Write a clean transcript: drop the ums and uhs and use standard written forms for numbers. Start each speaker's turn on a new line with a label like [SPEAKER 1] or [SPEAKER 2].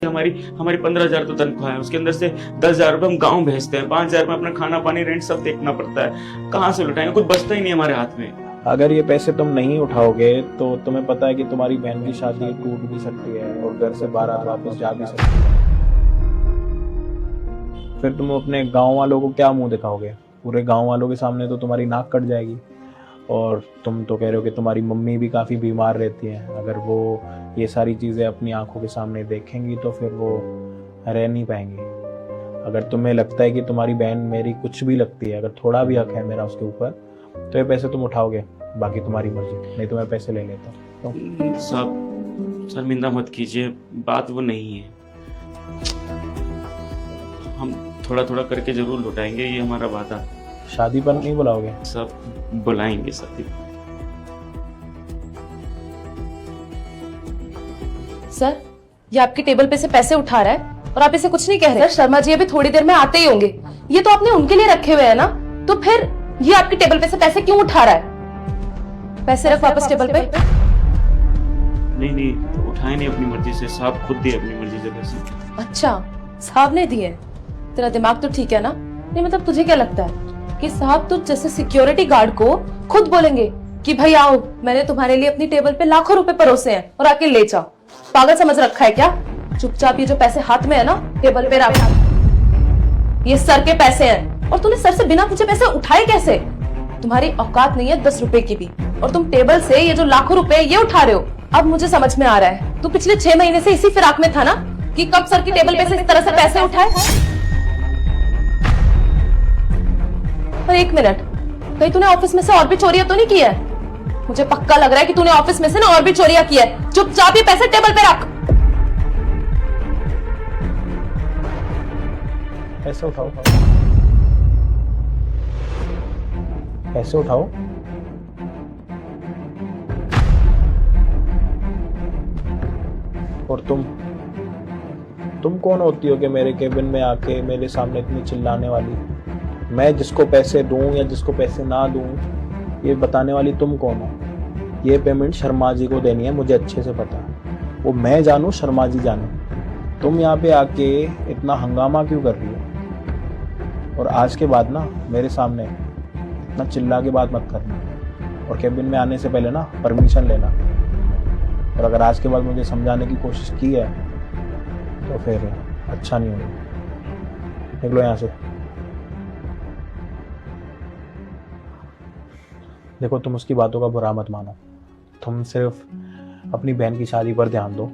[SPEAKER 1] हमारी हमारी 15,000 तो तनख्वाह है, उसके अंदर से 10,000 रुपये हम गाँव भेजते हैं, 5,000 में अपना खाना पानी रेंट सब देखना पड़ता है। कहाँ से लुटाएंगे, कुछ बचता ही नहीं हमारे हाथ में।
[SPEAKER 2] अगर ये पैसे तुम नहीं उठाओगे तो तुम्हें पता है कि तुम्हारी बहन की शादी टूट भी सकती है और घर से बाहर वापस जा भी सकती है। फिर तुम अपने गांव वालों को क्या मुंह दिखाओगे? पूरे गांव वालों के सामने तो तुम्हारी नाक कट जाएगी। और तुम तो कह रहे हो कि तुम्हारी मम्मी भी काफ़ी बीमार रहती हैं। अगर वो ये सारी चीज़ें अपनी आंखों के सामने देखेंगी तो फिर वो रह नहीं पाएंगी। अगर तुम्हें लगता है कि तुम्हारी बहन मेरी कुछ भी लगती है, अगर थोड़ा भी हक है मेरा उसके ऊपर, तो ये पैसे तुम उठाओगे, बाकी तुम्हारी मर्जी, नहीं तो मैं पैसे ले लेता हूँ। तो
[SPEAKER 1] सब शर्मिंदा मत कीजिए, बात वो नहीं है। हम थोड़ा थोड़ा करके जरूर लुटाएंगे, ये हमारा वादा।
[SPEAKER 2] शादी पर नहीं बुलाओगे?
[SPEAKER 1] सब बुलाएंगे शादी।
[SPEAKER 3] सर, ये आपके टेबल पे से पैसे उठा रहा है और आप इसे कुछ नहीं कह रहे। सर, शर्मा जी अभी थोड़ी देर में आते ही होंगे। ये तो आपने उनके लिए रखे हुए हैं ना, तो फिर ये आपके टेबल पे से पैसे क्यों उठा रहा है? पैसे रख वापस टेबल पे।
[SPEAKER 1] नहीं नहीं, तो उठाए नहीं अपनी मर्जी से, साहब खुद दिए अपनी मर्जी से पैसे।
[SPEAKER 3] अच्छा, साहब ने दिए? तेरा दिमाग तो ठीक है ना? नहीं मतलब तुझे क्या लगता है कि साहब तो जैसे सिक्योरिटी गार्ड को खुद बोलेंगे कि भाई आओ, मैंने तुम्हारे लिए अपनी टेबल पे लाखों रुपए परोसे हैं और आके ले जाओ? पागल समझ रखा है क्या? चुपचाप ये जो पैसे हाथ में है ना, टेबल पे रख। ये सर के पैसे हैं और तूने सर से बिना पूछे पैसे उठाए कैसे? तुम्हारी औकात नहीं है 10 रुपए की भी, और तुम टेबल से ये जो लाखों रुपए ये उठा रहे हो। अब मुझे समझ में आ रहा है, तू पिछले 6 महीने से इसी फिराक में था ना कि कब सर की टेबल पे से इस तरह से पैसे उठाए। और एक मिनट, कहीं तूने ऑफिस में से और भी चोरियां तो नहीं की है? मुझे पक्का लग रहा है कि तूने ऑफिस में से ना और भी चोरियां की है। चुपचाप ये पैसे टेबल पे रख।
[SPEAKER 2] पैसे उठाओ, पैसे उठाओ। और तुम कौन होती हो कि मेरे केबिन में आके मेरे सामने इतनी चिल्लाने वाली? मैं जिसको पैसे दूं या जिसको पैसे ना दूं, ये बताने वाली तुम कौन हो? ये पेमेंट शर्मा जी को देनी है, मुझे अच्छे से पता है। वो मैं जानूं, शर्मा जी जाने। तुम यहाँ पे आके इतना हंगामा क्यों कर रही हो? और आज के बाद ना मेरे सामने इतना चिल्ला के बात मत करना, और केबिन में आने से पहले ना परमिशन लेना। और अगर आज के बाद मुझे समझाने की कोशिश की है तो फिर अच्छा नहीं होगा। निकलो यहाँ से। देखो, तुम उसकी बातों का बुरा मत मानो, तुम सिर्फ अपनी बहन की शादी पर ध्यान दो।